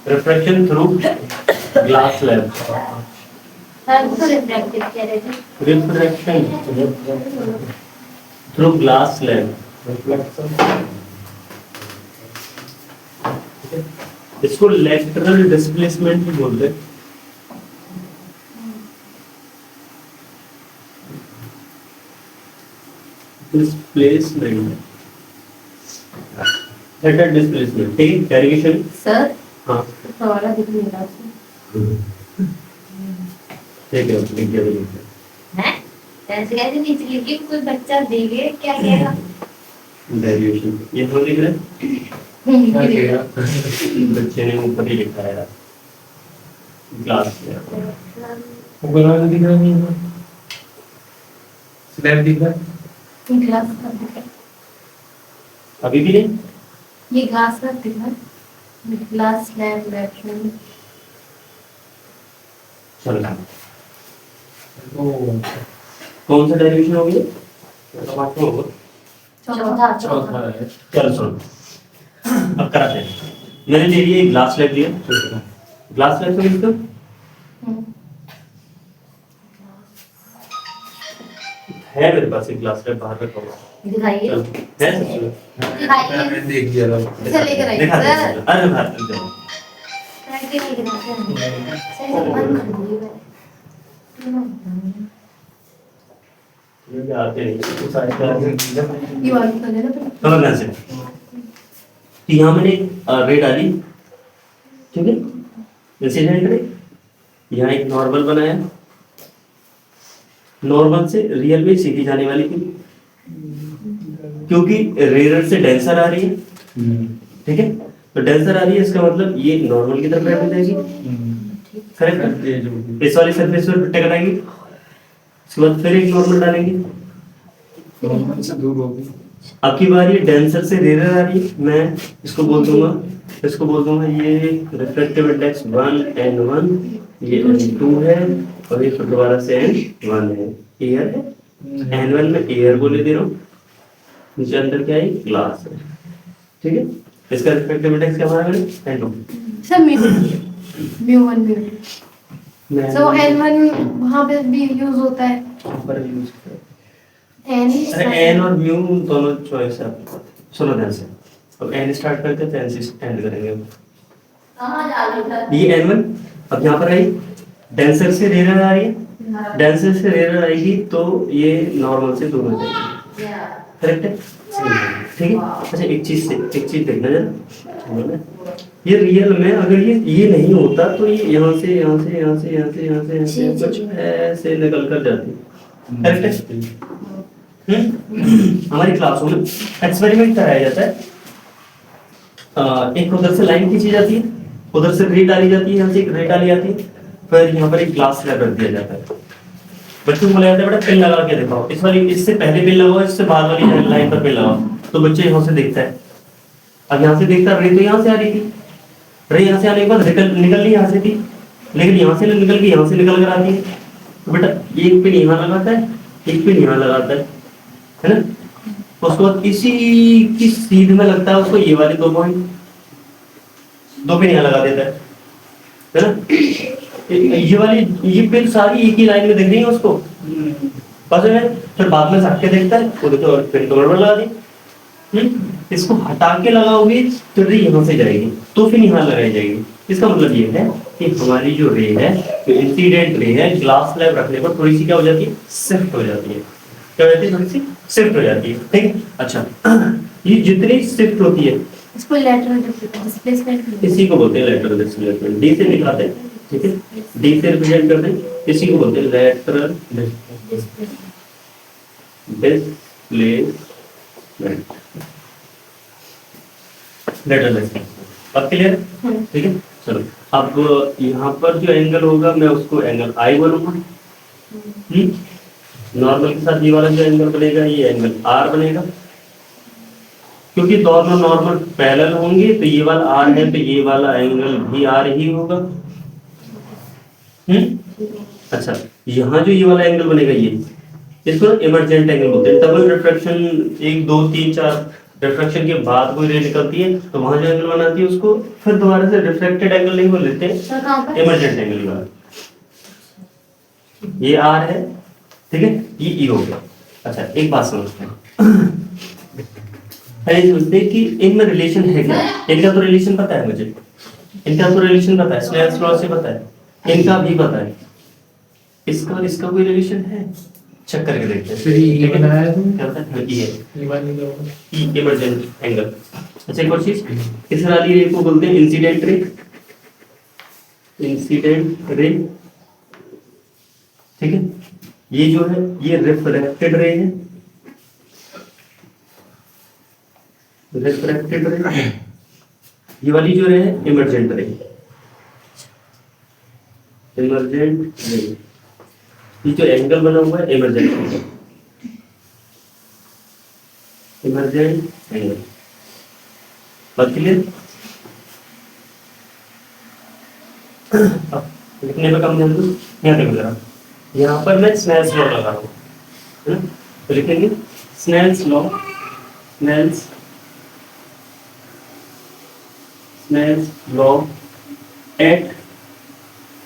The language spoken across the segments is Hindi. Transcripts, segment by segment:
Refraction through glass slab. Refraction through glass slab, इसको लेटरल डिस्प्लेसमेंट भी बोलते हैं। डिस्प्लेसमेंट, लेटरल डिस्प्लेसमेंट, ठीक है। डेरिवेशन सर हाँ थोड़ा दिख नहीं रहा ठीक है, लिख दिया, लिख दिया। है ऐसे कैसे नीचे लिखी कोई बच्चा देखे क्या कहेगा। डेरिवेशन ये तो लिख रहे क्या कहेगा? बच्चे ने ऊपर ही लिखा है यार, ग्लास ऊपर वाला दिख रहा नहीं है, स्लैब दिख रहा है। ग्लास का दिख रहा है। अभी भी नहीं। ये ग्लास का दिख रहा है। ग्लास स्लैब लेटरल चलो ओ कौन सा डेरिवेशन हो गया? पांचवा होगा। चौथा चौथा है। चलो सुनो, अब कराते हैं। मैंने ले लिया एक ग्लास स्लैब लिया, ग्लास स्लैब से इसको है मेरे पास एक ग्लास स्लैब बाहर रखा हुआ दिखाइए चलो, है सच में? मैंने देख दिया था। इसे लेकर आइए दिखा सर। दे, अरे बाहर चल जाओ। कैसे लेकर आते हैं सर बंद कर दिए ये आते नहीं कुछ आए ये वाली कर लेना फिर समझना से कि यहाँ मैंने रे डाली, ठीक है, इंसिडेंट रे, यहाँ एक नॉर्मल बनाया, नॉर्मल से रियल में सीखी जाने वाली थी क्योंकि रेयर से डेंसर आ रही है, ठीक है, तो डेंसर आ रही है इसका मतलब ये नॉर्मल की तरफ बैठ जाएगी, करेक्ट। इस वाली सरफेस पर टकराएगी, उसके बाद फिर एक नॉर्मल डालेंगे, नॉर्मल से दूर होगी। अब की बार ये डेंसर से रेयर आ रही है, मैं इसको बोल दूंगा ये रिफ्लेक्टिव इंडेक्स 1 n1, ये n2 है और ये फिर दोबारा से n1 है, एयर है, n1 में एयर बोले दे रहा हूँ, नीचे अंदर क्या है ग्लास है, ठीक है। इसका रिफ्लेक्टिव इंडेक्स क्या बना है n2। सर म्यू1 म्यू2 सो n1 वहां पे भी यूज होता है पर यूज करते हैं। n अरे n और म्यू दोनों चॉइस है, सुनो ध्यान से। अब n स्टार्ट करते हैं तो n से एंड करेंगे। कहां जा रही है ये n1 अब यहाँ पर आई, डेंसर से रेयर आ रही है, डेंसर से रेयर आएगी तो ये नॉर्मल से दूर हो जाएगी, करेक्ट है, ठीक है। अच्छा एक चीज देखना जरा, ये रियल में अगर ये नहीं होता तो ये यहाँ से कुछ ऐसे निकल कर जाती, करेक्ट है। हमारी क्लासों में एक्सपेरिमेंट कराया जाता है, एक उधर से लाइन खींची जाती है, उधर से रे डाली जाती है, यहाँ से एक रे डाली जाती है, फिर यहाँ पर एक ग्लास स्लैब रख दिया जाता है। बच्चों को बोला जाता है बेटा पिन लगा के दिखाओ, इस वाली इससे पहले पिन लगाओ, इससे बाद वाली लाइन पर पिन लगाओ, तो बच्चे यहाँ से देखता है। अब यहाँ से देखता है रे तो यहाँ से आ रही थी, रे यहाँ से आने के बाद निकल ली यहाँ से थी, लेकिन यहाँ से निकल के यहाँ से निकल कर आती है, तो बेटा एक पिन यहाँ लगाता है, एक पिन यहाँ लगाता है ना, उसके बाद इसी की सीध में लगता है उसको ये वाले दो पिन यहाँ लगा देता है ना। ये वाली ये पिन सारी एक ही लाइन में दिख रही है उसको, बस है। फिर बाद में सट के देखता है वो देखो और पिन तो गड़बड़ लगा दी, इसको हटा के लगाओगे तो रे यहाँ से जाएगी तो फिर यहाँ लगाई जाएगी। इसका मतलब ये है कि हमारी जो रे है, जो इंसिडेंट रे है, ग्लास स्लैब रखने पर थोड़ी सी क्या हो जाती है, शिफ्ट हो जाती है, क्या हो जाती है, थोड़ी सी शिफ्ट हो जाती है, ठीक है। अच्छा ये जितनी शिफ्ट होती है इसको लेटरल डिस्प्लेसमेंट इसी को बोलते हैं लेटरल डिस्प्लेसमेंट, डी से दिखाते हैं, ठीक है, डी से रिप्रेजेंट करते हैं, इसी को बोलते हैं लेटरल डिस्प्लेसमेंट, लेटरल डिस्प्लेसमेंट। अब क्लियर है, ठीक है। चलो अब यहाँ पर जो एंगल होगा मैं उसको एंगल आई बोलूंगा, नॉर्मल के साथ ये वाला जो एंगल बनेगा ये एंगल आर बनेगा, क्योंकि दोनों नॉर्मल पैरेलल होंगे तो ये वाला आर है तो ये वाला एंगल भी आर ही होगा। अच्छा यहाँ जो ये वाला एंगल बनेगा ये, इसको इमर्जेंट एंगल बोलते हैं। डबल रिफ्रैक्शन 1 2 3 4 रिफ्रैक्शन के बाद कोई रे निकलती है तो वहां जो एंगल बनाती है उसको फिर दोबारा से रिफ्रैक्टेड एंगल नहीं बोल लेते, सर कहाँ पर? इमर्जेंट एंगल का। ये आर है, ठीक है, ये ई हो गया। अच्छा एक बात समझते हैं, पहले समझते हैं कि इनमें रिलेशन है क्या। इनका तो रिलेशन पता है मुझे, इनका तो रिलेशन पता है, स्नेल्स लॉ से पता है, इनका भी पता है, इसका और इसका कोई रिलेशन है, चेक करके देखते हैं। फिर ये बनाया तुम? क्या होता है, ये है ये वाली लो। ई इमर्जेंट एंगल। अच्छा एक और चीज, इस वाली रे को बोलते हैं इंसिडेंट रे, इंसिडेंट रे, ठीक है। ये जो है ये रिफ्रैक्टेड रे है, रिफ्रैक्टेड रे। ये वाली जो रे है इमर्जेंट रे, इमर्जेंट रे। ये जो एंगल बना हुआ है इमर्जेंट एंगल, इमर्जेंट एंगल। बात क्लियर? अब लिखने पे कम ध्यान दो, यहाँ देखो जरा, यहाँ पर मैं स्नेल्स लॉ लगा रहा हूँ, है ना? तो लिखेंगे Snell's law, Snell's law at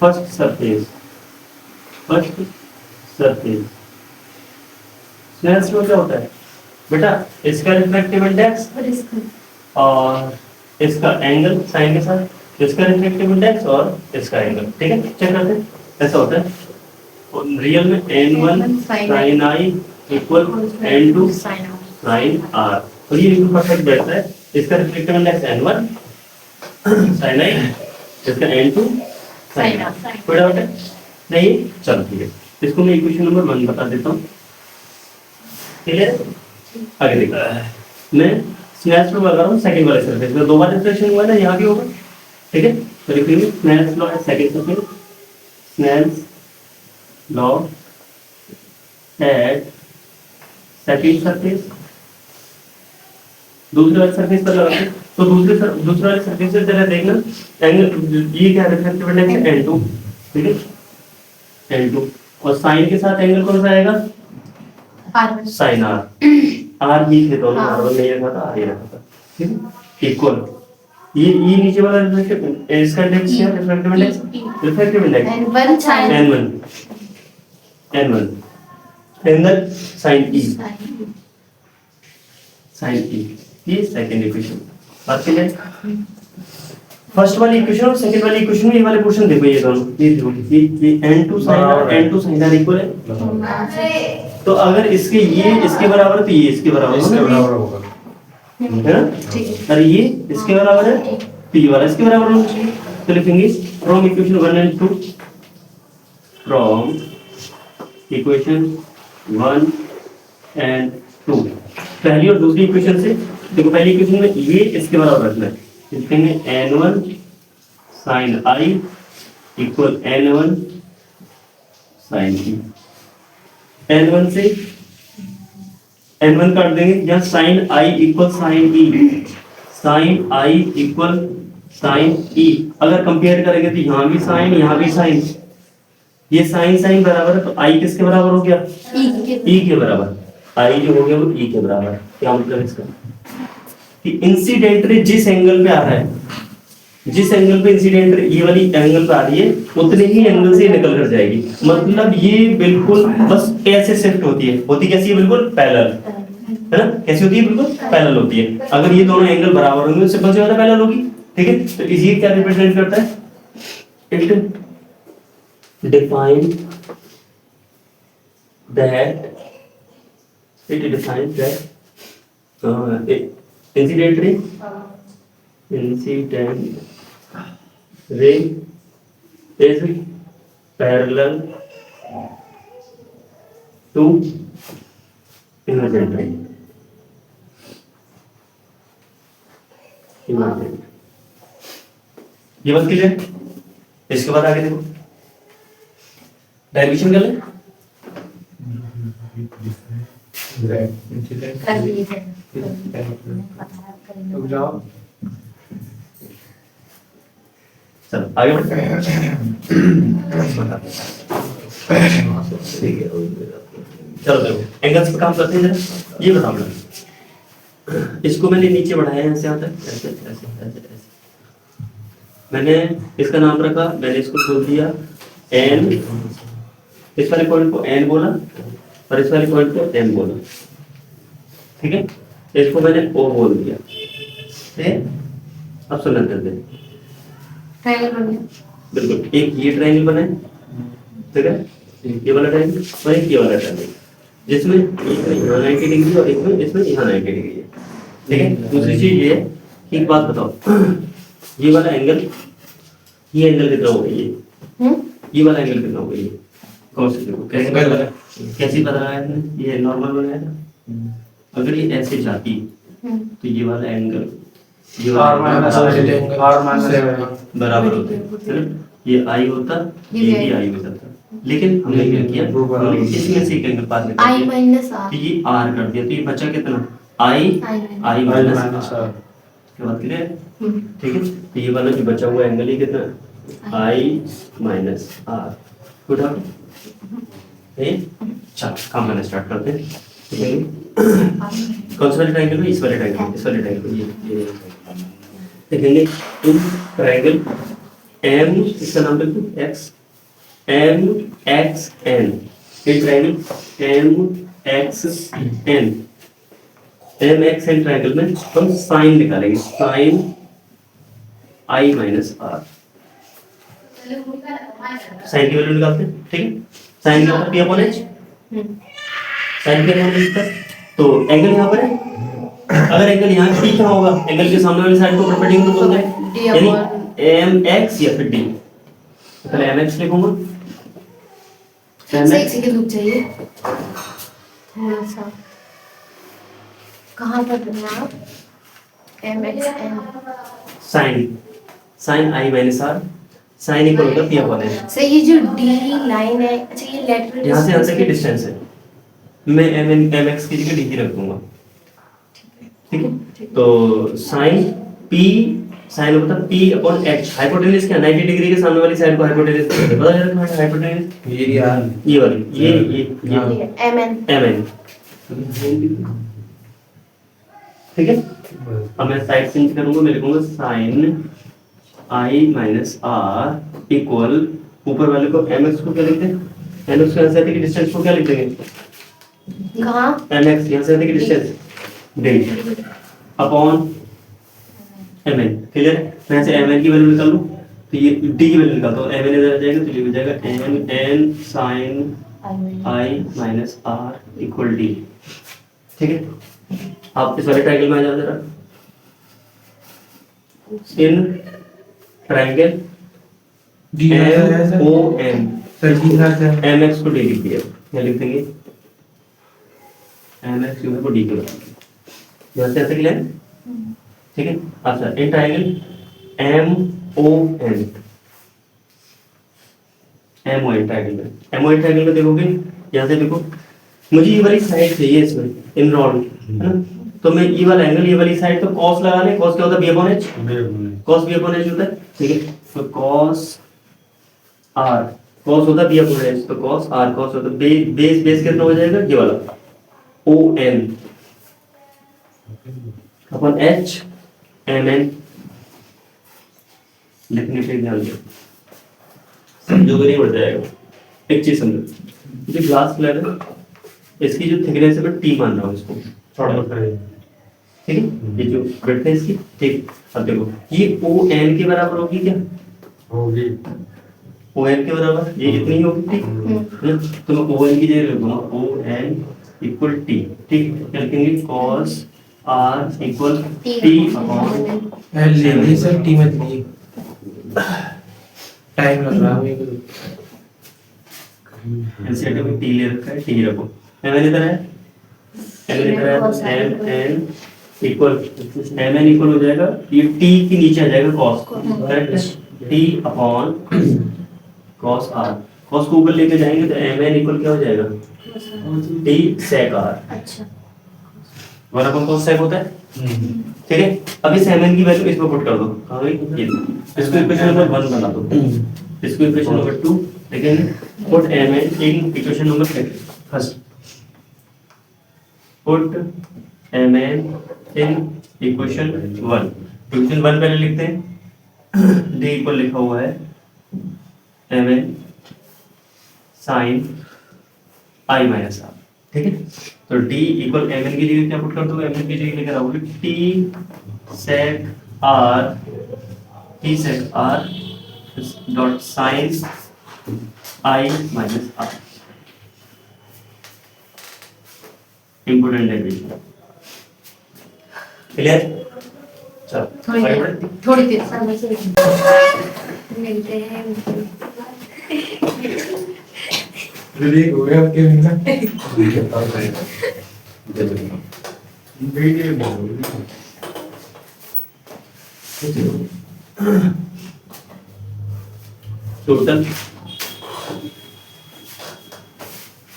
first surface, first surface. Snell's law क्या होता है बेटा? इसका रिफ्रैक्टिव इंडेक्स और इसका और इसका एंगल साइन के साथ, इसका रिफ्रैक्टिव इंडेक्स और इसका एंगल, ठीक है। चेक करते हैं, ऐसा होता है रियल में n1 sin i equal n2 sine आउट। sin r, और ये बिल्कुल परफेक्ट बैठता है। इसका reflective index n1 sin i, इसका n2 sin r। कोई डाउट है नहीं? चलो ठीक है, इसको मैं इक्वेशन नंबर 1 बता देता हूँ, ठीक है। आगे देखो, मैं स्नेल्स लॉ लगा रहा हूँ सेकंड वाले सरफेस में, दो बार रिफ्लेक्शन हुआ है ना, यहाँ भी होगा, ठीक है। तो लिखेंगे Snell's law at second surface, Snell's law at second surface. दूसरे वाले सरफेस पर लगाते, तो दूसरे वाले सरफेस से जरा देखना एंगल, ये क्या रिफ्लेक्टिव इंडेक्स है n2, ठीक है, n2, और साइन के साथ एंगल कौन सा आएगा? R1 साइन r, r ये थे दोनों, हाँ। r1 नहीं रखा था, r ये रखा था, ठीक है, इक्वल। ये नीचे वाला रिफ्लेक्टिव, इसका इंडेक्स क्या है? Reflective index, reflective index N1 sin n1, n1 angle sin e, sin e, ये सेकंड इक्वेशन। बात क्लियर? फर्स्ट वाली इक्वेशन और सेकंड वाली इक्वेशन में ये वाले पोर्शन देखो, ये दोनों, ये देखो, ये n2 sin r, n2 sin r equal है। तो अगर इसके ये इसके बराबर है तो ये इसके बराबर इसके होगा, बराबर होगा। है ना? ठीक है। और ये इसके बराबर है तो ये वाला इसके बराबर होना चाहिए। तो लिखेंगे from equation 1 and 2, from equation 1 and 2, पहली और दूसरी इक्वेशन से देखो। पहली इक्वेशन में ये इसके बराबर रखना है, लिखेंगे n1 sin i equal n1 sin e। n1 से n1 काट देंगे, यहाँ sin i equal sin e, sin i equal sin e। अगर कंपेयर करेंगे तो यहाँ भी sin, यहाँ भी sin, ये sin बराबर है, तो i किसके बराबर हो गया? e के बराबर। i जो हो गया वो e के बराबर। क्या मतलब इसका कि इंसिडेंट रे जिस एंगल पे आ रहा है, जिस एंगल पे इंसिडेंट रे ये वाली एंगल पे आ रही है, उतने ही एंगल से निकल कर जाएगी। मतलब ये बिल्कुल बस ऐसे शिफ्ट होती है, होती कैसी है? बिल्कुल पैरेलल, है ना? कैसी होती है? बिल्कुल पैरेलल होती है। अगर ये दोनों एंगल बराबर होंगे उससे बहुत ज्यादा पैरेलल होगी, ठीक है। तो ये क्या रिप्रेजेंट करता है? It define that, it defines that incident ray, incident ray is parallel to emergent ray, emergent. ये बात क्लियर? इसके बाद आगे देखो, डायरेक्शन कर ले। कर लिए थे। रुक जाओ। चलो आगे बढ़ते हैं। चलो देखो एंगल्स पे काम करते हैं जरा। ये बताओ मुझे, इसको मैंने नीचे बढ़ाया यहाँ से यहाँ तक, ऐसे ऐसे ऐसे ऐसे। मैंने इसका नाम रखा, मैंने इसको बोल दिया एन, इस वाले पॉइंट को एन बोला और इस वाले पॉइंट को एम बोला, ठीक है। इसको मैंने ओ बोल दिया, ठीक है। अब सुनना करते हैं, ट्रायंगल बन गया। बिल्कुल एक ये ट्रायंगल बना है, ठीक है, ये वाला ट्रायंगल और एक ये वाला ट्रायंगल, जिसमें एक में यहाँ 90 डिग्री और एक में इसमें यहाँ 90 डिग्री है, ठीक है। दूसरी चीज ये है कि एक बात बताओ, ये वाला एंगल, ये एंगल कितना होगा, ये वाला एंगल कितना होगा, ये कौन से देखो कैसे पता लगा, कैसे पता लगाया आपने, ये नॉर्मल बनाया था। अगर ये ऐसे जाती तो ये वाला एंगल, ये आर वाला माइनस आर माइनस बराबर होता है ना, ये आई होता, ये भी आई हो जाता। लेकिन हमने क्या किया, हमने इसमें से एक एंगल पास कर आई दिया, माइनस आर, तो ये आर कर दिया, तो ये बचा कितना, आई आई माइनस आर के बाद क्लियर, ठीक है। तो ये वाला जो बचा हुआ एंगल ही कितना, आई माइनस आर, गुड आउट। चलो काम करना स्टार्ट करते हैं, ठीक है। कौन सा वाले ट्रायंगल में, इस वाले ट्रायंगल, इस वाले ट्रायंगल, ये देखेंगे तुम ट्रायंगल एम, इसका नाम लिख दो एक्स, एम एक्स एन, ये triangle M X N, M X N triangle में हम साइन निकालेंगे, साइन आई माइनस आर, साइन की वैल्यू निकालते हैं, ठीक है। साइन का पी अपॉन एच, साइन के अपॉन एच, तो एंगल यहाँ पर है, अगर एंगल यहाँ पी कहाँ होगा, एंगल के सामने वाली साइड को परपेंडिकुलर बोलते हैं, यानी एम एक्स या फिर डी, पहले एम एक्स लिखूंगा, एक सेकंड रुक जाइए थोड़ा सा, कहाँ पर बना आप, M X N, sine, sine I minus R, sine equal होता है पी अपॉन एच। सर ये जो डी लाइन है, अच्छा ये लेटरल यहाँ से यहाँ तक की डिस्टेंस है, मैं एम एक्स की जगह डी ही रख दूंगा, ठीक है। तो साइन पी, साइन होता है पी अपॉन एच, हाइपोटेनस क्या, 90 डिग्री के सामने वाली साइड को हाइपोटेनस कहते हैं, पता है ना हाइपोटेनस, ये यार ये वाली, ये एम एन, एम एन, ठीक है। अब मैं साइड चेंज करूंगा, मैं लिखूंगा sine I minus R equal, ऊपर वाले को एम एक्स को क्या लिखते हैं, एम एक्स यहाँ से आते की डिस्टेंस को क्या लिख देंगे, कहाँ, एम एक्स यहाँ से आते की distance D upon M N, clear है। मैं यहाँ से एम एन की वैल्यू निकाल लूँ तो ये डी की वैल्यू निकालता हूँ, एम एन इधर आ जाएगा तो ये हो जाएगा M N sine I minus R equal D, ठीक है। आप इस वाले ट्रायंगल में आ जाओ जरा, in triangle M O N, M X को डी लिख दिया, क्या लिख देंगे, एम एक्स को डी के बराबर, यहाँ से ऐसे क्लियर, ठीक है। अच्छा in triangle M O N, M O N triangle में, एम ओ एन ट्रायंगल में देखोगे यहाँ से देखो, मुझे ये वाली साइड चाहिए इसमें इन राउंड, है ना, तो मैं ये वाला एंगल, ये वाली साइड, तो cos लगा ले, cos क्या होता है, b upon h, cos b upon h होता है, ठीक है। तो cos r, cos होता है b अपॉन h, तो cos r, cos होता है बेस, बेस कितना हो जाएगा, ये वाला o n upon h m n, लिखने पे ध्यान दो, समझोगे नहीं बढ़ जाएगा। एक चीज समझो, जो ग्लास प्लेट है इसकी जो थिकनेस है मैं t मान रहा हूँ इसको, ठीक है, ये जो विड्थ है इसकी, ठीक। अब देखो ये ओ एन के बराबर होगी क्या, होगी, ओ एन के बराबर ये इतनी होगी, ठीक है। तो मैं ओ एन की जगह लिखूंगा ओ एन इक्वल टी, ठीक, क्या लिखेंगे cos r equal T upon L ले सर, टी मत ली, टाइम लग रहा है मेरे को, एनसीईआरटी में टी ले रखा है, टी रखो, मैंने इधर है, M N equal, M N equal हो जाएगा, ये टी के नीचे आ जाएगा cos, correct, T upon cos r, cos को ऊपर लेके जाएंगे तो एम एन इक्वल क्या हो जाएगा, टी sec r, अच्छा, वन अपॉन cos sec होता है, ठीक है। अब इस एम एन की वैल्यू इसमें पुट कर दो, कहाँ गई, ये इसको इक्वेशन नंबर 1 बना दो, इसको इक्वेशन नंबर 2 लेकिन put M N in equation number first, put M N in equation 1। Equation 1 पहले लिखते हैं। डी इक्वल लिखा हुआ है M N sine I minus R, ठीक है। तो डी इक्वल एम एन की जगह क्या पुट कर दो, एम एन की जगह लेकर आओगे T sec R dot sine I minus R. Important है ये, क्लियर? चलो थोड़ी आगे देर बढ़े। थोड़ी देर समय से मिलते हैं। दीदी हो गया आपके मिलना टोटल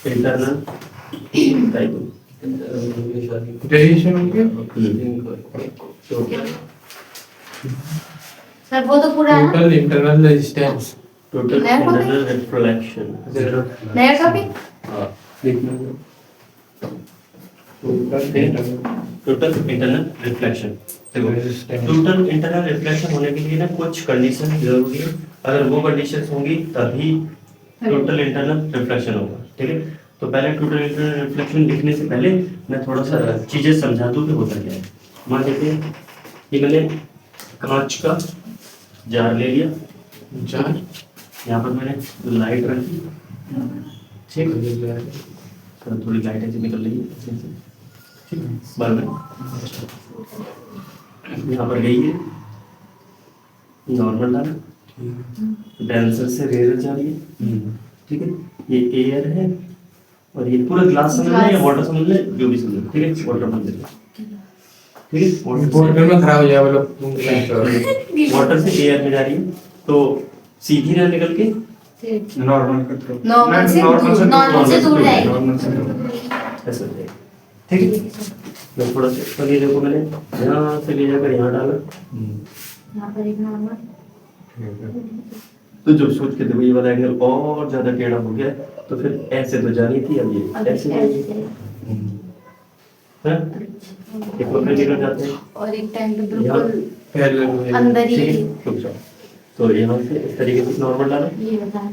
इंटरनल ग्रेजुएशन हो गया सर वो तो पूरा है ना? टोटल इंटरनल रेजिस्टेंस टोटल नया topic? इंटरनल रिफ्लेक्शन नया टॉपिक? Total internal reflection. देखो टोटल इंटरनल रिफ्लेक्शन होने के लिए ना कुछ कंडीशन जरूरी है, अगर वो कंडीशंस होंगी तभी टोटल इंटरनल रिफ्लेक्शन होगा, ठीक है। तो पहले टोटल इंटरनल रिफ्लेक्शन लिखने से पहले मैं थोड़ा सा चीजें समझा दूं कि होता क्या है। मान लेते हैं कि मैंने कांच का जार ले लिया, चार यहाँ पर मैंने लाइट रखी, ठीक है। तो थोड़ी लाइट ऐसे निकल रही है ऐसे ऐसे, ठीक है। बार में यहाँ पर गई है, नॉर्मल डाला, डेंसर से रेयर जा रही है, ठीक है। ये एयर है और ये पूरा ग्लास समझ लें या वाटर समझ लें, जो भी समझ लें, ठीक है। वाटर समझ लें, ठीक है। बोर्ड में खराब हो जाए मतलब वाटर से एयर में जा रही है तो सीधी ना निकल के नॉर्मल नॉर्मल से दूर जाएगी। ऐसे हो जाएगी, ठीक है। मैं थोड़ा सा तो ये देखो मैंने यहाँ से ले जाकर यहाँ डाला, यहाँ पर एक नॉर्मल। तो जो सोच के देखो ये वाला एंगल और ज्यादा टेढ़ा हो गया, तो फिर ऐसे तो जानी थी, अब ये ऐसे जाएगी, हाँ? एक वक्र निकल जाते हैं और एक टाइम पे बिल्कुल पहले अंदर ही ठीक है। रुक जाओ, तो यहाँ से इस तरीके से नॉर्मल डाला, ये बता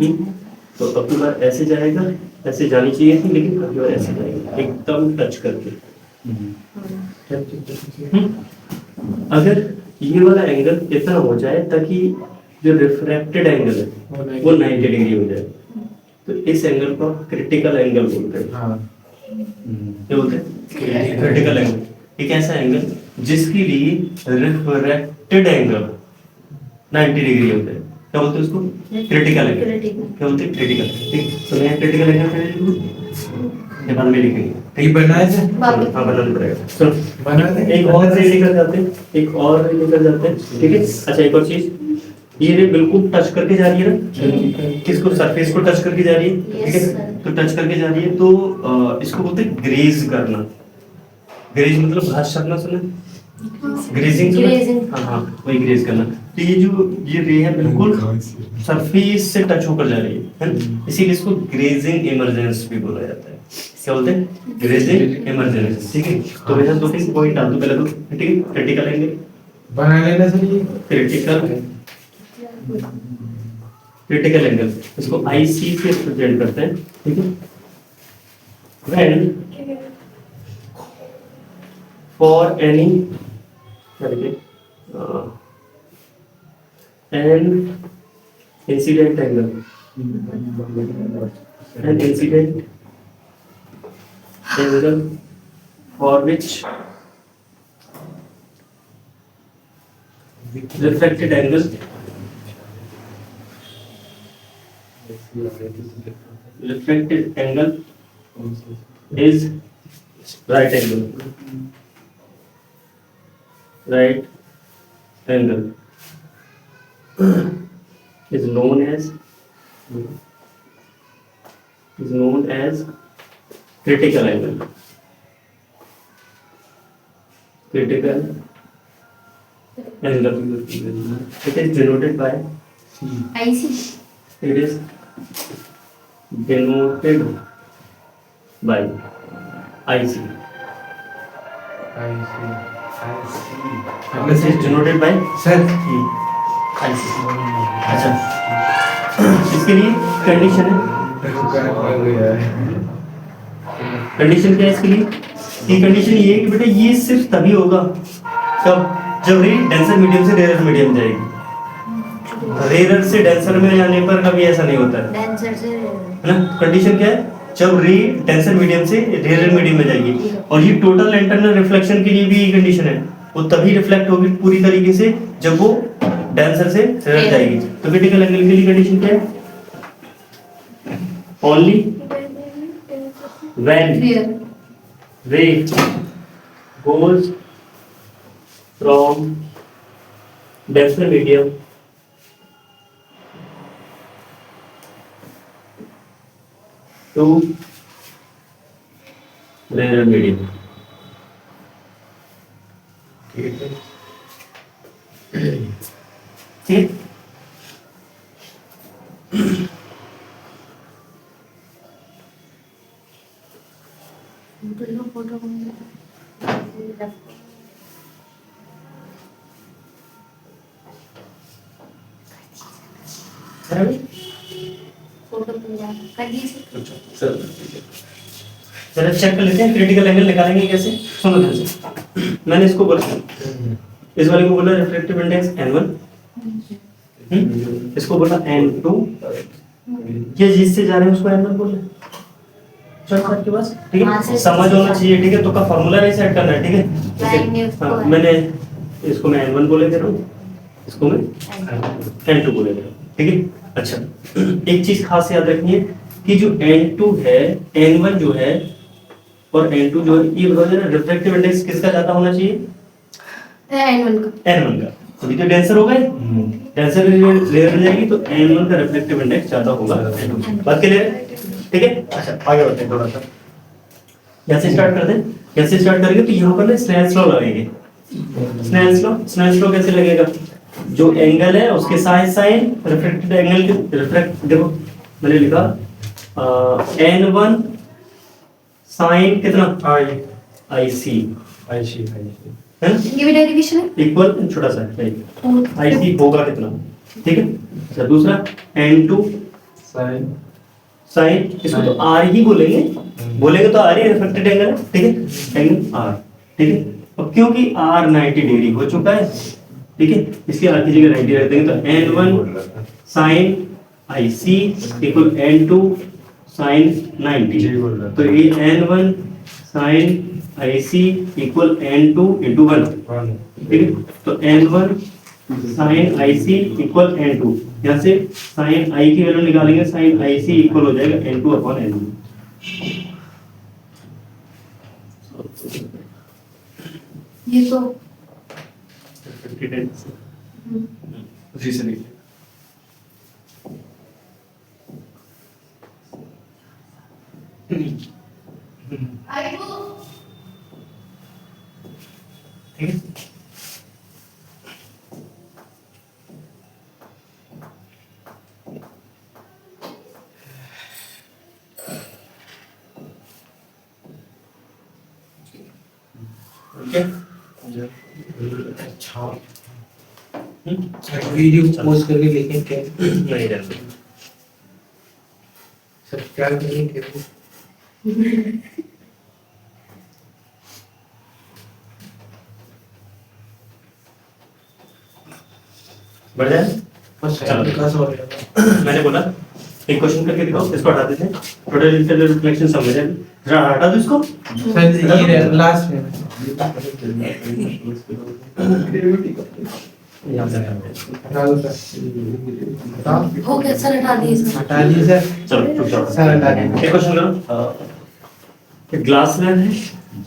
तो अब की बार ऐसे जाएगा, ऐसे जानी चाहिए थी, लेकिन अब की बार ऐसे जाएगा एकदम टच करके। अगर ये वाला एंगल इतना हो जाए ताकि जो रिफ्रैक्टेड एंगल है वो 90 डिग्री हो जाए, तो इस एंगल को क्रिटिकल एंगल बोलते हैं। हाँ क्या बोलते हैं? Critical angle. एक ऐसा एंगल जिसके लिए रिफ्रैक्टेड एंगल 90 डिग्री होता है, क्या बोलते हैं उसको? Critical angle. क्या बोलते हैं? क्रिटिकल। ठीक, तो मैं क्रिटिकल एंगल पहले लिखूं, ये बाद में लिखेंगे, ठीक बनाए थे हाँ बनाना पड़ेगा। चलो बना दे एक और रे लेकर जाते हैं, एक और रे लेकर जाते हैं, ठीक है। अच्छा एक और चीज, ये रे बिल्कुल टच करके जा रही है ना, किसको? सरफेस को टच करके जा रही है, ठीक है। तो टच करके जा रही है तो इसको बोलते हैं ग्रेज करना। ग्रेज मतलब घास छापना, सुना? ग्रेजिंग सुना? हाँ हाँ, वही ग्रेज करना। तो ये जो ये रे है बिल्कुल सरफेस से टच होकर जा रही है ना? इसीलिए इसको ग्रेजिंग इमरजेंस भी बोला जाता है। क्या बोलते हैं? ग्रेजिंग इमरजेंस, ठीक है। तो मैं दो तीन पॉइंट डाल दूं पहले तो, ठीक है। क्रिटिकल एंगल, बना लेना सर ये क्रिटिकल एंगल, इसको आईसी से रिप्रेजेंट करते हैं, ठीक है। When for any an incident angle, an incident angle for which refracted angle is right angle is known as critical angle. It is denoted by IC it is denoted by IC. This is denoted by sir IC. अच्छा, इसके लिए कंडीशन है, कंडीशन क्या है इसके लिए? ये कंडीशन ये है कि बेटा ये सिर्फ तभी होगा कब, जब रे डेंसर मीडियम से रेयर मीडियम जाएगी। रेयर से डेंसर में जाने पर कभी ऐसा नहीं होता है, डेंसर से है ना? कंडीशन क्या है? जब रे डेंसर मीडियम से रेयर मीडियम में जाएगी, और ये टोटल इंटरनल रिफ्लेक्शन के लिए भी ये कंडीशन है, वो तभी रिफ्लेक्ट होगी पूरी तरीके से जब वो डेंसर से रेयर जाएगी। तो क्रिटिकल एंगल के लिए कंडीशन क्या है? Only when rare ray goes from denser medium to rarer medium. ठीक है? फोटो फोटो कर दीजिए। जरा चेक कर लेते हैं क्रिटिकल एंगल निकालेंगे कैसे। सुनो ध्यान से, मैंने इसको बोला, इस वाले को बोला रिफ्रैक्टिव इंडेक्स n1, इसको बोला n2, ये जिससे जा रहे हैं उसको n1 बोल रहे हैं। चलो सर के पास, ठीक है, समझ होना चाहिए, ठीक है। तो का फार्मूला नहीं सेट करना है, ठीक है। हाँ, मैंने इसको मैं n1 बोले दे रहा हूँ, इसको मैं n2 बोले दे रहा हूँ, ठीक है। अच्छा, एक चीज खास याद रखनी है कि जो n2 है, n1 जो है और n2 जो है, ये बताओ जरा रिफ्रैक्टिव इंडेक्स किसका ज्यादा होना चाहिए? n1 का। अभी तो डेंसर हो गए, डेंसर रेयर हो जाएगी तो n1 का रिफ्रैक्टिव इंडेक्स ज्यादा होगा n2। बात क्लियर है? ठीक है। अच्छा, आगे बढ़ते हैं थोड़ा सा, यहाँ से स्टार्ट कर दें। यहाँ से स्टार्ट करेंगे तो यहाँ पर ना स्नेल्स लॉ लगेंगे। स्नेल्स लॉ कैसे लगेगा? जो एंगल है उसके साइन रिफ्रैक्टेड एंगल के रिफ्रैक्ट, देखो मैंने लिखा n1 साइन कितना IC है, ये भी डेरिवेशन है इक्वल छोटा सा IC होगा कितना, ठीक है। अच्छा, दूसरा n2 साइन, इसको तो R ही बोलेंगे, बोलेंगे तो R ही रिफ्रैक्टेड एंगल है, ठीक है, एंगल R, ठीक है। अब क्योंकि R 90 डिग्री हो चुका है, ठीक है, इसके आगे जगह 90 रख देंगे तो n1 sign IC equal n2 sign 90। तो ये n1 sign IC equal n2 into 1, ठीक है। तो n1 sign IC equal n2, यहाँ से साइन I की वैल्यू निकालेंगे, साइन IC इक्वल हो जाएगा n2 अपॉन n1। ये तो उसी से लिखिए। ठीक है। अच्छा सर, वीडियो पोस्ट करके लेकिन क्या नहीं रहते। सर क्या करेंगे? बढ़ जाए। बस चलो। विकास हो गया। मैंने बोला एक क्वेश्चन करके दिखाओ, इसको हटा देते हैं, टोटल इंटरनल रिफ्लेक्शन समझ जाए, जरा हटा दो इसको। सर ये लास्ट में यहाँ से हटा दो सर। हो गया सर, हटा दीजिए। हटा दिए सर। चलो चुप जाओ। सर हटा दिए। एक क्वेश्चन करो, ग्लास लैब है,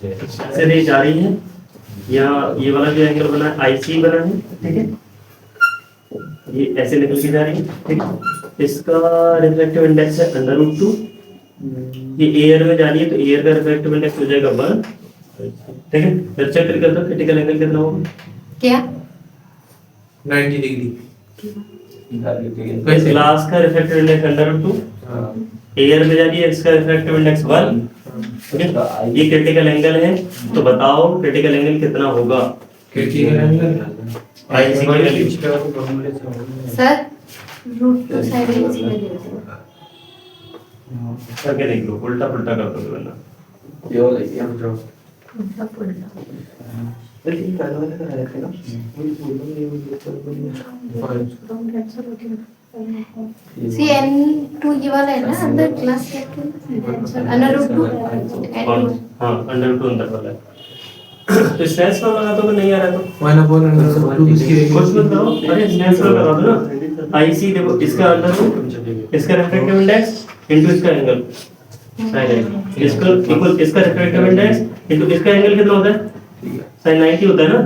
ऐसे रे जा रही है, यहाँ ये वाला जो एंगल बना है IC बना है, ठीक है, ये ऐसे निकल के जा रही है, ठीक है। इसका रिफ्लेक्टिव इंडेक्स है √2, ये एयर में जा रही है तो एयर का रिफ्लेक्टिव इंडेक्स हो जाएगा 1, ठीक है। फिर चेक कर दो क्रिटिकल एंगल कितना होगा, क्या 90 डिग्री। तो ग्लास का रिफ्लेक्टिव इंडेक्स √2, एयर में जा रही है, इसका रिफ्लेक्टिव इंडेक्स 1, ठीक है, ये क्रिटिकल एंगल है, तो बताओ क्रिटिकल एंगल कितना होगा? क्रिटिकल एंगल आईसी की value sir root 2 side AC में दे दो। करके देख लो, उल्टा पुल्टा कर दो वरना उल्टा पुल्टा सी n2 ये वाला है ना अंदर क्लास के अंडर रूट 2 n2 हाँ अंडर रूट अंदर वाला है। तो स्नेल्स लॉ लगा दो, नहीं आ रहा तो 1/√2 किसकी कुछ मत करो, अरे स्नेल्स लॉ लगा दो ना। आईसी देखो, इसका अंडर रूट, इसका रिफ्रैक्टिव इंडेक्स इनटू इसका एंगल sin इसका इक्वल इसका रिफ्रैक्टिव इंडेक्स इनटू इसका एंगल कितना होता है? sin 90 होता है ना,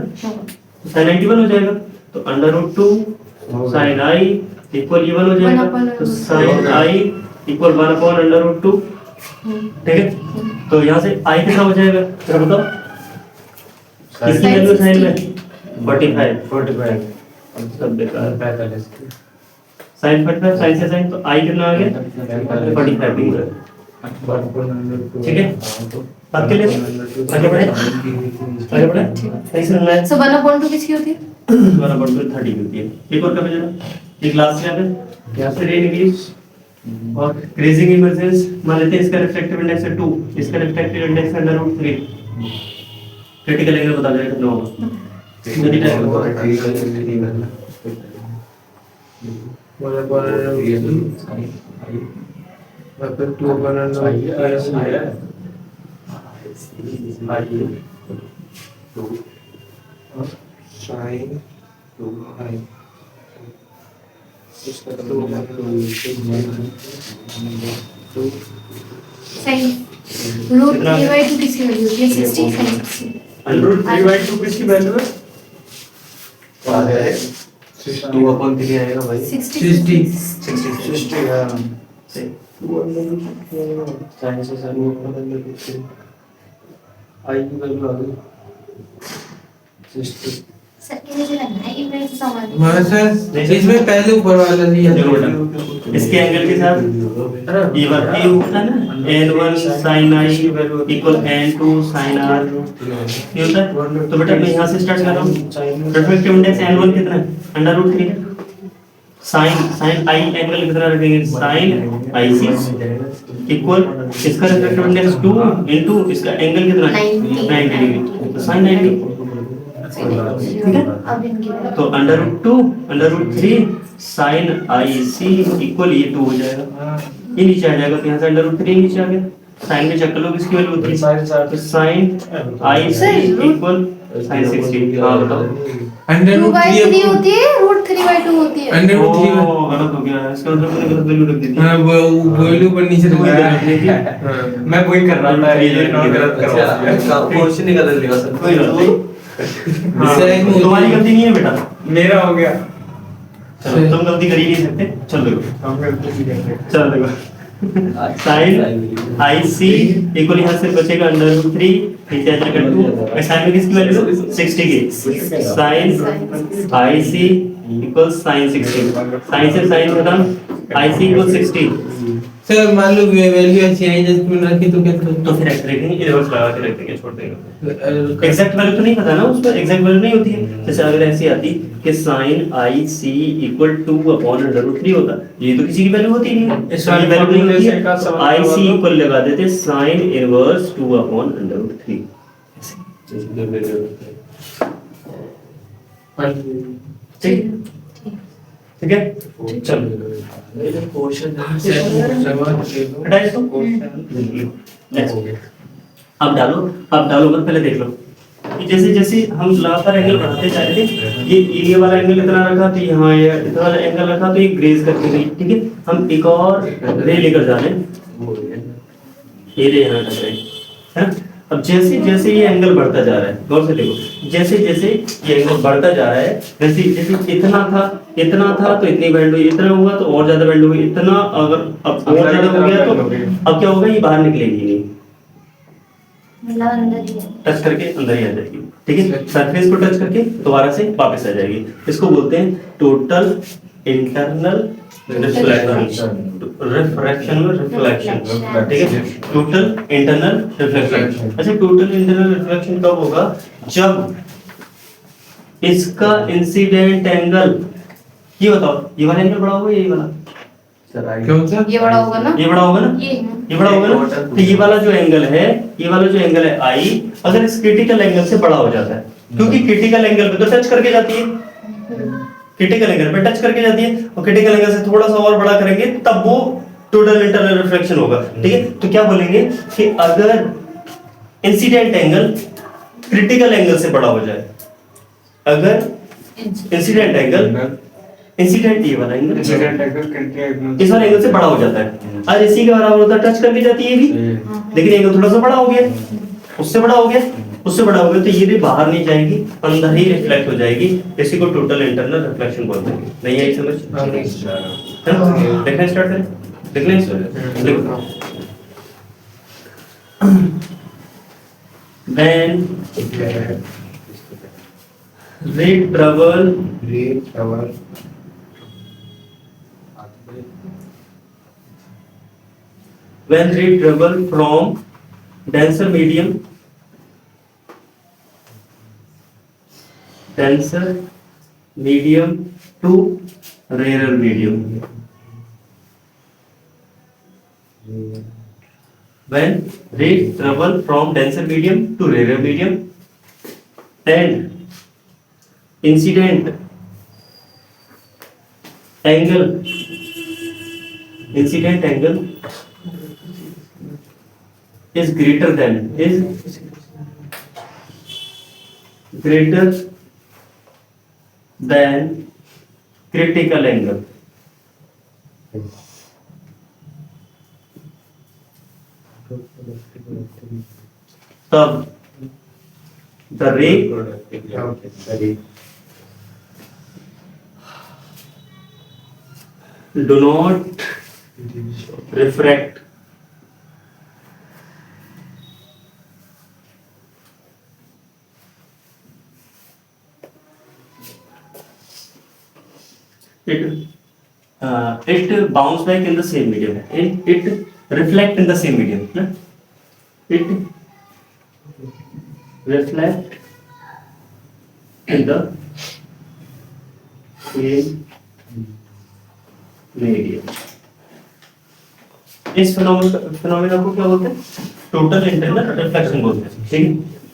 तो sin 91 हो जाएगा। तो under root 2 sin i equal ये 1 हो जाएगा, तो sin i equal 1 upon under root 2। ठीक है, तो यहाँ से i कितना हो जाएगा जरा बताओ? किसकी वैल्यू साइन में 45 सब बेकार। 45 sin 45 sin से sin, तो i कितना आ गया 45 डिग्री। ठीक है, बात के लिए आगे बढ़े, आगे बढ़े। सही से सुनना है। सो 1/2 किसकी होती है? 1/30 होती है। एक और कभी जरा, ये ग्लास स्लैब है, यहाँ से रे निकली और क्रेजिंग इमर्जेंस मान लेते हैं, इसका रिफ्रैक्टिव इंडेक्स है 2, इसका रिफ्रैक्टिव इंडेक्स है अंडर रूट 3। क्रिटिकल एंगल बता देगा कितना होगा? जल्दी टाइप करो। साइन रूट 3/2 किसकी वैल्यू होती है? 60 sin 60 अंडर रूट 3/2 किसकी वैल्यू है? 2/3 आएगा भाई। 60 सही। सर कैसे करना है इमेज समझ इसमें पहले ऊपर वाला लिया देखो बेटा, इसके एंगल के साथ ये होता है ना, n1 sin i equal n2 sin r, ये होता है। तो बेटा मैं यहाँ से स्टार्ट कर रहा हूँ। रिफ्रैक्टिव इंडेक्स n1 कितना है? अंडर रूट 3 है। sin i एंगल कितना रखेंगे? sin ic इक्वल इसका रिफ्रैक्टिव इंडेक्स 2 इनटू इसका एंगल कितना है? 90 डिग्री, तो sin 90। ठीक है, अब इनकी तो under root 3 sin ic equal ये 2 हो जाएगा, ये नीचे आ जाएगा, तो यहाँ से अंडर रूट 3 नीचे आ गया। साइन में चेक कर लो किसकी वैल्यू होती है? तो sin ic इक्वल sin 60। हाँ बताओ। 2/3 होती है, रूट 3/2 होती है। अंडर रूट 3 गलत हो गया, इसका मतलब मैंने गलत वैल्यू रख दी थी। हाँ वो वैल्यू पर नीचे तो वही गलत थी। मैं वही कर रहा था, ये गलत कर रहा था। क्वेश्चन ही गलत लिखा सर। कोई गलत नहीं। हाँ, तुम्हारी गलती नहीं है बेटा। मेरा हो गया। चलो तुम गलती कर ही नहीं सकते। चल देखो, चल देखो, sin ic इक्वल यहाँ से बचेगा अंडर रूट 3 नीचे आ जाएगा 2। साइन में किसकी वैल्यू 60 की, sin ic equal sin 60। sin से sin खत्म, ic इक्वल 60। सर मान लो वैल्यू ऐसी है जैसे रखी तो क्या तो फिर एक्ट रखेंगे, रिवर्स लगा के रख देंगे, छोड़ देंगे। एग्जैक्ट वैल्यू तो नहीं पता ना, उस पर एग्जैक्ट वैल्यू नहीं होती है। जैसे अगर ऐसी आती कि sin ic इक्वल 2/√3 होता, ये तो किसी की वैल्यू होती नहीं है, इस वाली वैल्यू नहीं फॉर्मूले होती से है। एक आध सवाल ic जवाब दो। इक्वल लगा देते sin इनवर्स 2/√3 ऐसे। ठीक ठीक है, चलो हटा इसको। अब डालो मत, पहले देख लो कि जैसे जैसे हम लगातार एंगल बढ़ाते जा रहे थे, ये वाला एंगल इतना रखा तो यहाँ ये इतना वाला एंगल रखा तो ये ग्रेज करके गई। ठीक है, हम एक और रे लेकर जा रहे हैं, ये रे यहाँ तक है ना। अब जैसे जैसे ये एंगल बढ़ता जा रहा है, गौर से देखो, जैसे जैसे ये एंगल बढ़ता जा रहा है, जैसे जैसे इतना था तो इतनी बैंड हुई, इतना हुआ तो और ज्यादा बैंड हुई, इतना अगर अब और ज्यादा हो गया तो अब क्या होगा, ये बाहर निकलेगी नहीं, मतलब अंदर ही है। टच करके अंदर ही आ जाएगी। ठीक है, सरफेस को टच करके दोबारा से वापस आ जाएगी। इसको बोलते हैं टोटल इंटरनल रिफ्रैक्शन में रिफ्लेक्शन, ठीक है। Total internal reflection. अच्छा, टोटल इंटरनल रिफ्लेक्शन कब होगा? जब इसका इंसिडेंट एंगल, ये बताओ, ये वाला एंगल बड़ा होगा, ये वाला? कौन सा? ये बड़ा होगा ना, ये बड़ा होगा ना, ये बड़ा होगा ना। तो ये वाला जो एंगल है, ये वाला जो एंगल है आई, अगर इस क्रिटिकल एंगल से बड़ा हो जाता है, क्योंकि क्रिटिकल एंगल पे तो टच करके जाती है, क्रिटिकल एंगल पे टच करके जाती है, और क्रिटिकल एंगल से थोड़ा सा और बड़ा करेंगे तब वो टोटल इंटरनल रिफ्लेक्शन होगा, ठीक है। तो क्या बोलेंगे कि अगर इंसिडेंट एंगल क्रिटिकल एंगल से बड़ा हो जाए, अगर इंसिडेंट एंगल, इंसिडेंट ये वाला एंगल इस वाले एंगल से बड़ा हो जाता है, और इसी के बराबर होता है, टच करके जाती है ये भी, लेकिन एंगल थोड़ा सा बड़ा हो गया, उससे बड़ा हो गया, उससे बड़ा हो गया, तो ये भी बाहर नहीं जाएगी, अंदर ही रिफ्लेक्ट हो जाएगी। इसी को टोटल इंटरनल रिफ्लेक्शन बोलते हैं। नहीं आई समझ? है ना? देखना स्टार्ट करें, देखना देखो। When ray travel when ray travel from denser medium to rarer medium, when ray travel from denser medium to rarer medium, then incident angle is greater than critical angle. तब the ray do not refract it bounce back in the same medium, it reflect in the same medium, na? It reflect in the same medium. इस फिनोमेना को क्या बोलते हैं? टोटल इंटरनल रिफ्लेक्शन बोलते हैं, ठीक है।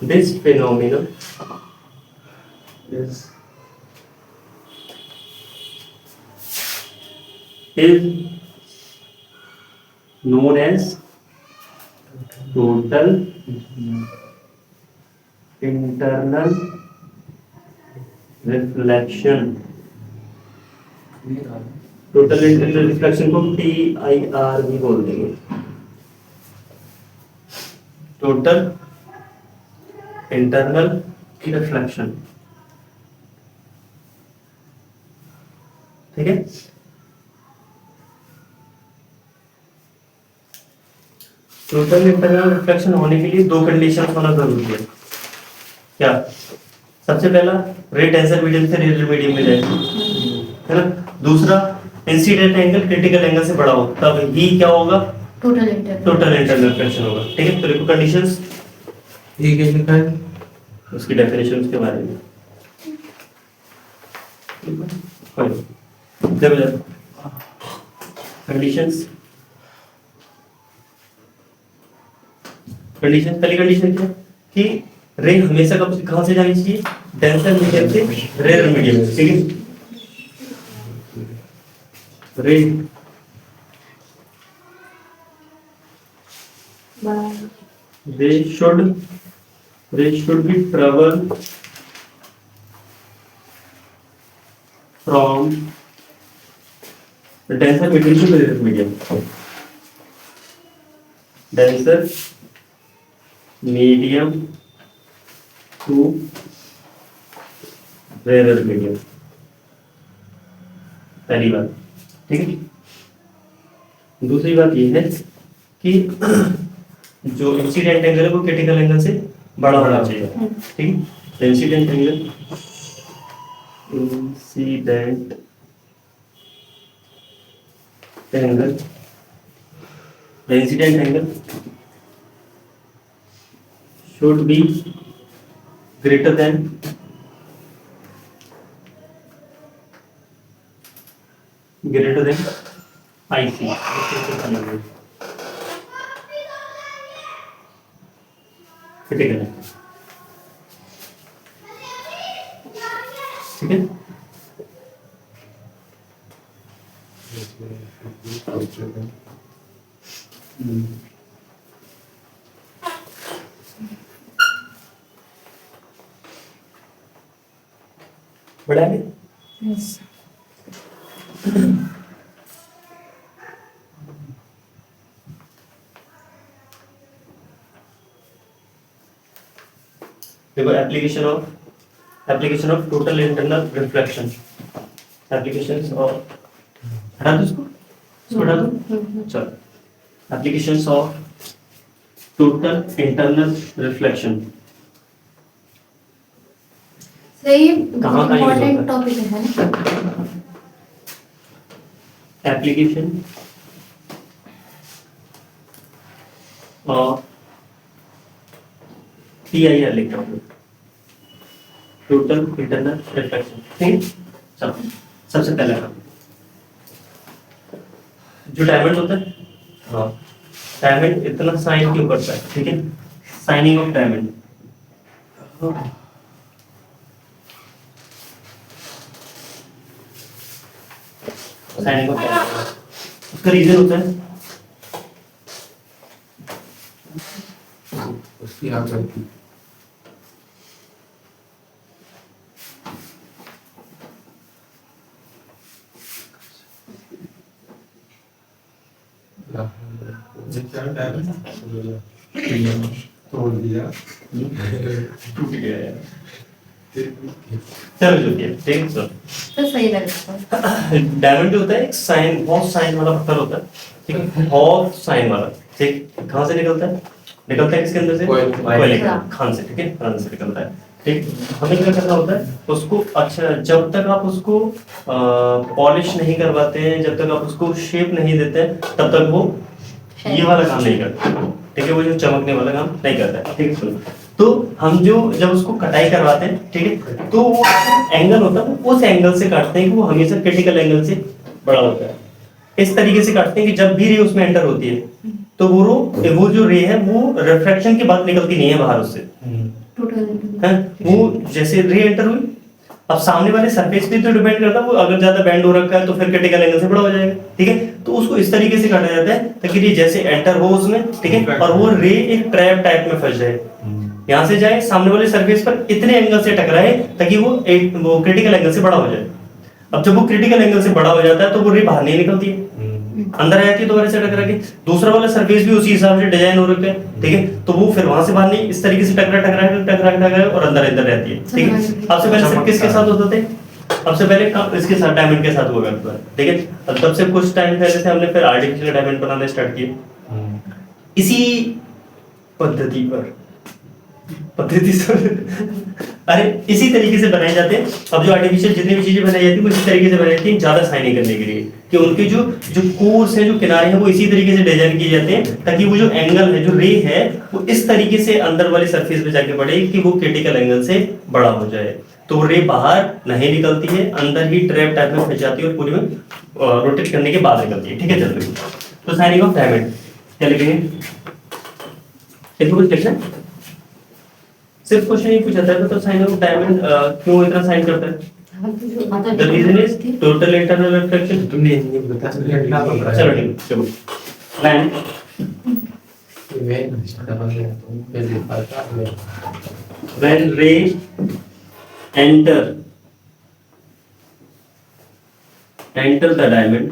This phenomena is known as total internal reflection. Total internal reflection को TIR भी बोल देंगे, टोटल इंटरनल रिफ्लेक्शन, ठीक है। टोटल इंटरनल रिफ्लेक्शन होने के लिए दो कंडीशन होना जरूरी है। क्या? सबसे पहला, रे डेंसर मीडियम से रेयर मीडियम में जाए, है ना। दूसरा, इंसिडेंट एंगल क्रिटिकल एंगल से बड़ा हो, तब ही क्या होगा? टोटल इंटरनल रिफ्लेक्शन होगा, ठीक है। तो देखो कंडीशंस, ये क्या लिखा है? उसकी डेफिनेशन के बारे में देखो। कंडीशंस, पहली कंडीशन क्या कि रे हमेशा कहां से जानी चाहिए? डेंसर मीडियम से रेयर मीडियम, ठीक है। रे should be travel from denser medium to rarer medium, denser medium to rarer medium, पहली बात, ठीक है। दूसरी बात ये है कि जो इंसिडेंट एंगल है वो क्रिटिकल एंगल से बड़ा होना चाहिए, ठीक है। Incident angle angle, the incident angle should be greater than IC. critical है, ठीक है। बड़ा है Yes. देखो application of total internal reflection, applications of, हटा दो इसको हटा दो, चलो applications of total internal reflection. सही कहाँ का use होता है? इम्पोर्टेंट टॉपिक है ना। एप्लीकेशन ऑफ TIR लिख रहा हूँ, टोटल इंटरनल रिफ्लेक्शन, ठीक है। चलो सबसे पहला काम, जो डायमंड होता है, हाँ डायमंड इतना साइन क्यों करता है, ठीक है, signing off diamond. Signing off diamond उसका रीजन होता है उसकी आकृति तोड़ दिया टूट गया यार। चलो जो किया ठीक है। सर तो सही लगता है। डायमंड जो होता है एक साइन, बहुत साइन वाला पत्थर होता है, ठीक है, बहुत साइन वाला, ठीक। कहाँ से निकलता है? निकलता है किसके अंदर से? कोयले के खान से, ठीक है, खान से निकलता है, ठीक। हमें क्या करना होता है उसको, अच्छा जब तक आप उसको पॉलिश नहीं करवाते हैं, जब तक आप उसको शेप नहीं देते हैं, तब तक वो ये वाला काम नहीं करता, ठीक है, वो जो चमकने वाला काम नहीं करता है, ठीक है। सुनो, तो हम जो जब उसको कटाई करवाते हैं, ठीक है, तो वो एंगल होता है वो उस एंगल से काटते हैं कि वो हमेशा क्रिटिकल एंगल से बड़ा होता है। इस तरीके से काटते हैं कि जब भी रे उसमें एंटर होती है तो वो जो रे है वो रिफ्रैक्शन के बाद निकलती नहीं है बाहर उससे, टोटल है वो जैसे री एंटर हुई, अब सामने वाले सरफेस पे तो डिपेंड करता है, वो अगर ज्यादा बेंड हो रखा है तो फिर क्रिटिकल एंगल से बड़ा हो जाएगा, ठीक है। तो उसको इस तरीके से काटा जाता है ताकि ये जैसे एंटर हो उसमें, ठीक है, और वो रे एक ट्रैप टाइप में फंस जाए, यहाँ से जाए सामने वाले सरफेस पर इतने एंगल से टकराए ताकि वो क्रिटिकल एंगल से बड़ा हो जाए। अब जब वो क्रिटिकल एंगल से बड़ा हो जाता है तो वो रे बाहर नहीं निकलती है, अंदर आ जाती है दोबारा से टकरा के। दूसरा वाला सरफेस भी उसी हिसाब से डिजाइन हो रखा है, ठीक है, तो वो फिर वहां से बाहर नहीं, इस तरीके से टकरा और अंदर रहती है, ठीक है। सबसे पहले सिर्फ किसके साथ होते थे? सबसे पहले इसके साथ डायमंड के साथ हुआ करता है, ठीक है। अब तब से कुछ टाइम पहले से हमने फिर आर्टिफिशियल डायमंड बनाना स्टार्ट किए इसी पद्धति पर, पद्धति से अरे इसी तरीके से बनाए जाते हैं। अब जो आर्टिफिशियल जितनी भी चीजें बनाई जाती है वो इसी तरीके से बनाई जाती है ज्यादा शाइनिंग करने के लिए, कि उनके जो जो कोर्स है, जो किनारे हैं, वो इसी तरीके से डिजाइन किए जाते हैं ताकि वो जो एंगल है, जो रे है, वो इस तरीके से अंदर वाली सरफेस पे जाके पड़े कि वो क्रिटिकल एंगल से बड़ा हो जाए, तो रे बाहर नहीं निकलती है, अंदर ही ट्रैप टाइप में फंस जाती है और पूरी में रोटेट करने के बाद निकलती है, ठीक है। चल रही तो शाइनिंग ऑफ डायमंड क्या लिखेंगे? इसमें कुछ लिखना है? सिर्फ क्वेश्चन ही पूछा था तो साइन ऑफ डायमंड क्यों इतना साइन करता है? The reason is total internal reflection. तुमने ये बता चलो ठीक है, चलो When ray enter the diamond,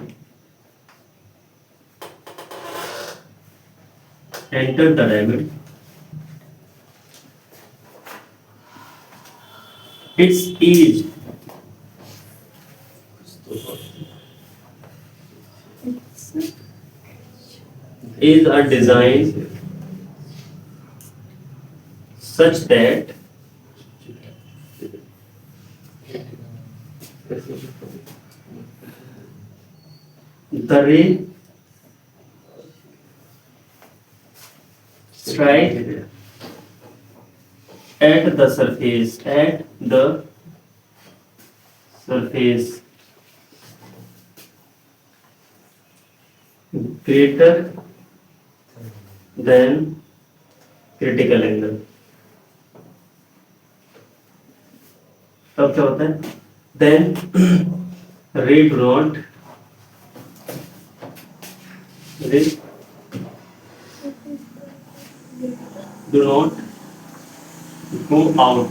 its edge are designed such that the ray strike at the surface greater than critical angle. तब क्या होता है? Then ray do not go out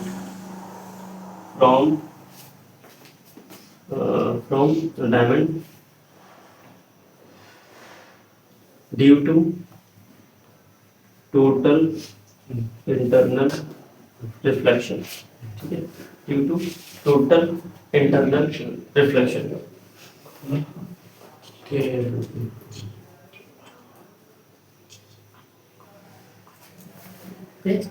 from the diamond due to total internal reflection. ठीक है, due to total internal reflection. Okay.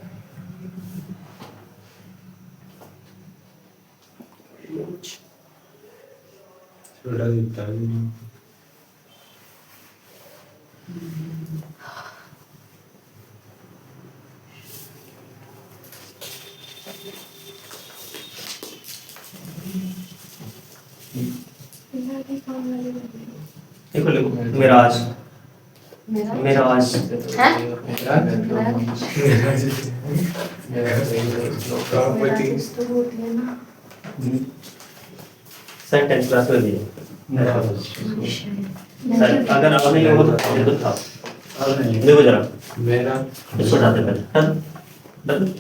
छोटा दिखता है देखो लिखो मिराज मेरा मिराज हैं? कुछ तो होती है ना। सेंटेंस क्लास में दिए अगर आपने ये हो तो ये तो था देखो जरा मेरा इसको डालते पहले डन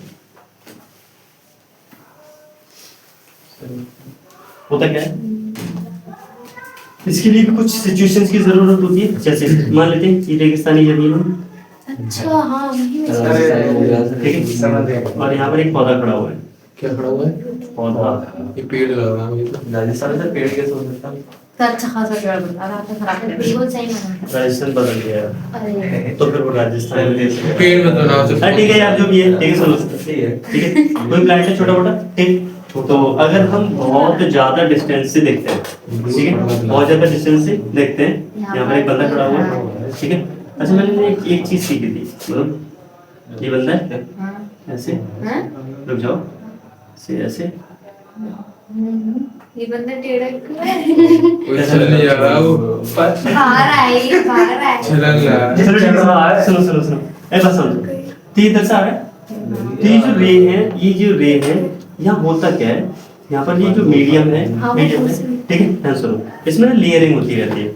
होता क्या है इसके लिए भी कुछ सिचुएशंस की जरूरत होती है जैसे मान लेते हैं कि रेगिस्तानी जमीन है अच्छा हाँ वही मैं ठीक है और यहाँ पर एक पौधा खड़ा हुआ है क्या खड़ा हुआ है पौधा ये पेड़ लग रहा है मुझे तो राजस्थान से पेड़ कैसे हो सकता है? तो अच्छा खासा पेड़ बता रहा था खराब है बिल्कुल सही माना राजस्थान बदल गया है। अरे तो फिर वो राजस्थान पेड़ मतलब नाम से ठीक है यार जो भी है ठीक है सुनो सही है। ठीक है कोई प्लांट है छोटा मोटा ठीक तो अगर हम बहुत ज्यादा डिस्टेंस से देखते हैं ठीक है बहुत ज्यादा डिस्टेंस से देखते हैं यहाँ पर एक बंदा खड़ा हुआ है ठीक है अच्छा मैंने एक चीज सीखी थी मतलब ये बंदा है हाँ ऐसे हाँ रुक जाओ ऐसे ऐसे ये बंदा टेढ़ा क्यों है कोई चल नहीं जा रहा वो बाहर आए चलन रहा चलो ठीक है सुनो सुनो सुनो ए बस सुनो तो ये इधर से आ रहा है तो ये जो रे है यहाँ होता क्या है यहाँ पर ये जो मीडियम है हाँ, मीडियम वो है उसमें- ठीक है ध्यान सुनो इसमें ना लेयरिंग होती रहती है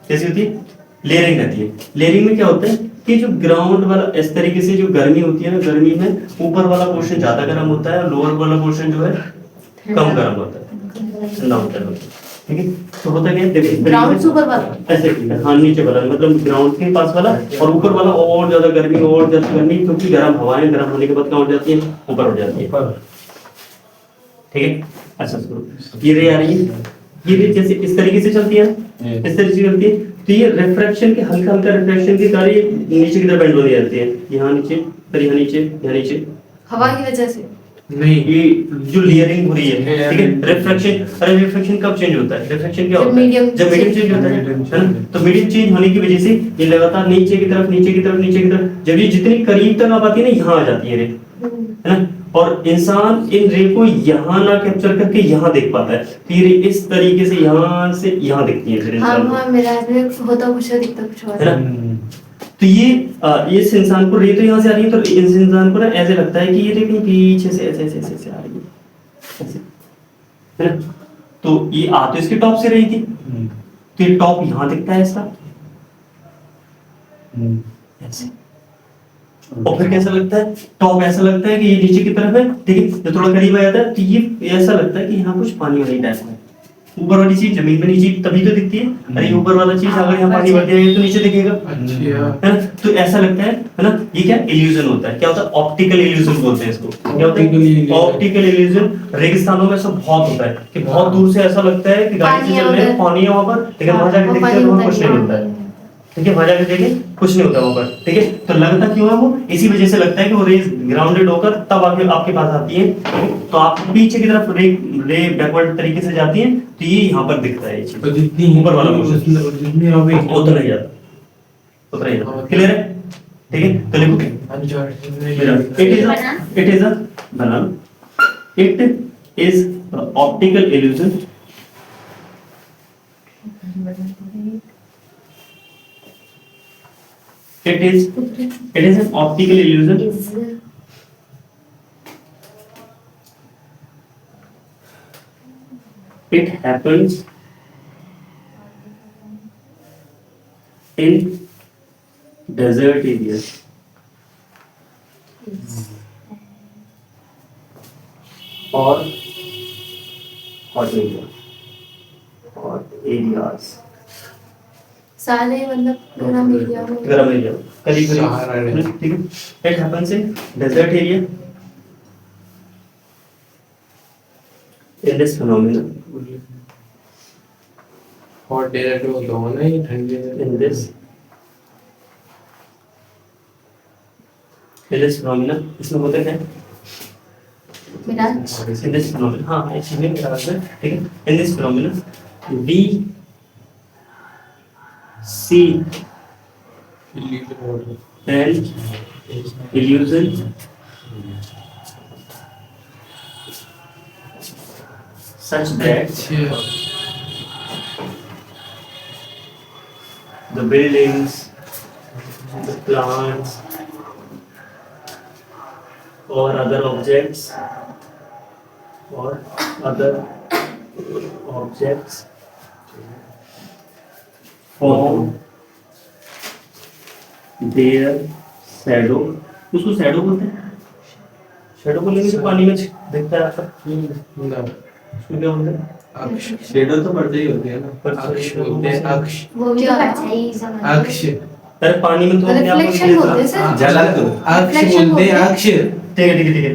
कैसी होती है लेयरिंग रहती है लेयरिंग में क्या होता है कि जो ग्राउंड वाला इस तरीके से जो गर्मी होती है ना गर्मी में ऊपर वाला पोर्शन ज्यादा गर्म होता है और लोअर वाला पोर्शन जो है कम गर्म होता है ठंडा होता है ठीक है तो होता क्या है देखो इस ग्राउंड तरीके से- सुपर वाला ऐसे ठीक है हाँ नीचे वाला मतलब ग्राउंड के पास वाला और ऊपर वाला और ज्यादा गर्मी क्योंकि गर्म हवाएं गर्म होने के बाद क्या हो जाती है ऊपर हो जाती है ठीक है अच्छा सुनो ये रे आ रही है ये रे जैसे इस तरीके से चलती है ना इस तरीके से चलती है तो ये रिफ्रैक्शन के हल्का हल्का रिफ्रैक्शन के कारण ये नीचे की तरफ बेंड होती जाती है यहाँ नीचे फिर यहाँ नीचे हवा की वजह से नहीं ये जो लेयरिंग हो रही है ठीक है रिफ्रैक्शन अरे रिफ्रैक्शन कब चेंज होता है रिफ्रैक्शन क्या जब होता है medium जब मीडियम चेंज होता है ना तो मीडियम चेंज होने की वजह से ये लगातार नीचे की तरफ जब ये जितनी करीब तक आ पाती है ना यहाँ आ जाती है रे है ना और इंसान इन रे को यहाँ ना कैप्चर करके यहाँ देख पाता है फिर इस तरीके से यहाँ दिखती है फिर हाँ इंसान को। हाँ मेरा में होता कुछ है दिखता कुछ और है ना तो ये इस इंसान को रे तो यहाँ से आ रही है तो इस इंसान को ना ऐसे लगता है कि ये रे कहीं पीछे से ऐसे आ रही है ऐसे है ना तो ये आ तो इसके टॉप से रही थी तो ये टॉप यहाँ दिखता है इसका ऐसे और फिर कैसा लगता है टॉप ऐसा लगता है कि ये नीचे की तरफ है ठीक है जब थोड़ा करीब आ जाता है तो ये ऐसा लगता है कि यहाँ कुछ पानी वाली टाइप है ऊपर वाली चीज जमीन में नीचे तभी तो दिखती है अरे ऊपर वाला चीज अगर यहाँ पानी भर दिया तो नीचे दिखेगा अच्छा है ना तो ऐसा लगता है ना ये क्या इल्यूजन होता है क्या होता है ऑप्टिकल इल्यूजन बोलते हैं इसको क्या होता Optical है illusion। ऑप्टिकल इल्यूजन रेगिस्तानों में सब बहुत होता है कि बहुत दूर से ऐसा लगता है कि गाड़ी से पानी चल रहे हैं है पानी है वहां पर लेकिन वहां जाके देखते हैं तो वहां कुछ नहीं होता है ठीक है वहां जाके देखें कुछ नहीं होता वहां पर ठीक है तो लगता क्यों है वो इसी वजह से लगता है कि वो रेज ग्राउंडेड होकर तब आके आपके पास आती है तो आप पीछे की तरफ रे बैकवर्ड तरीके से जाती है तो ये यहाँ पर दिखता है ये चीज तो जितनी ऊपर वाला portion। जितनी हवा वो तो नहीं जाता उतना ही जाता क्लियर है ठीक है, तो लिखो it is a banana. It is optical illusion. It is an optical illusion. Is It happens in desert areas. Or hot areas. सारे मतलब गर्म एरिया में गर्म एरिया करीब सहारा area. करीब ठीक है. It happens in desert area. In this phenomenon, hot desert में होता होगा ना ये ठंडे in this phenomenon, इसमें होता क्या है? मिराज In this phenomenon, हाँ इसी में मिराज है, ठीक है. In this phenomenon, we see an illusion such that the buildings, the plants, or other objects form their shadow. उसको shadow बोलते हैं. shadow बोलेंगे जो पानी में दिखता है आपका. उसको क्या बोलते हैं? अक्ष शेडो तो पड़ते ही होती है ना। अक्ष बोलते हैं अक्ष वो भी तो अच्छा ही समझ अक्ष अरे पानी में तो अपने आप को रिफ्लेक्शन दिखता होते है. सर जला तो अक्ष Reflection बोलते हैं होते हैं. अक्ष ठीक है.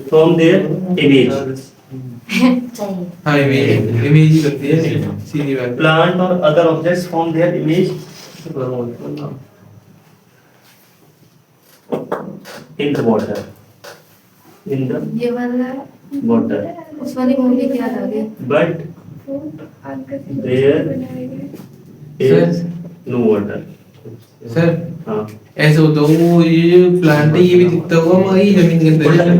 From their image. चाहिए हाँ इमेज ही लगती है सीधी बात Plant or other objects from their image in the water. In the ये वाला water. उस वाली मूवी क्या आ गई But there is no water. Sir हाँ. ऐसे होता है वो ये प्लांट है ये भी दिखता होगा मगर ये जमीन के अंदर है।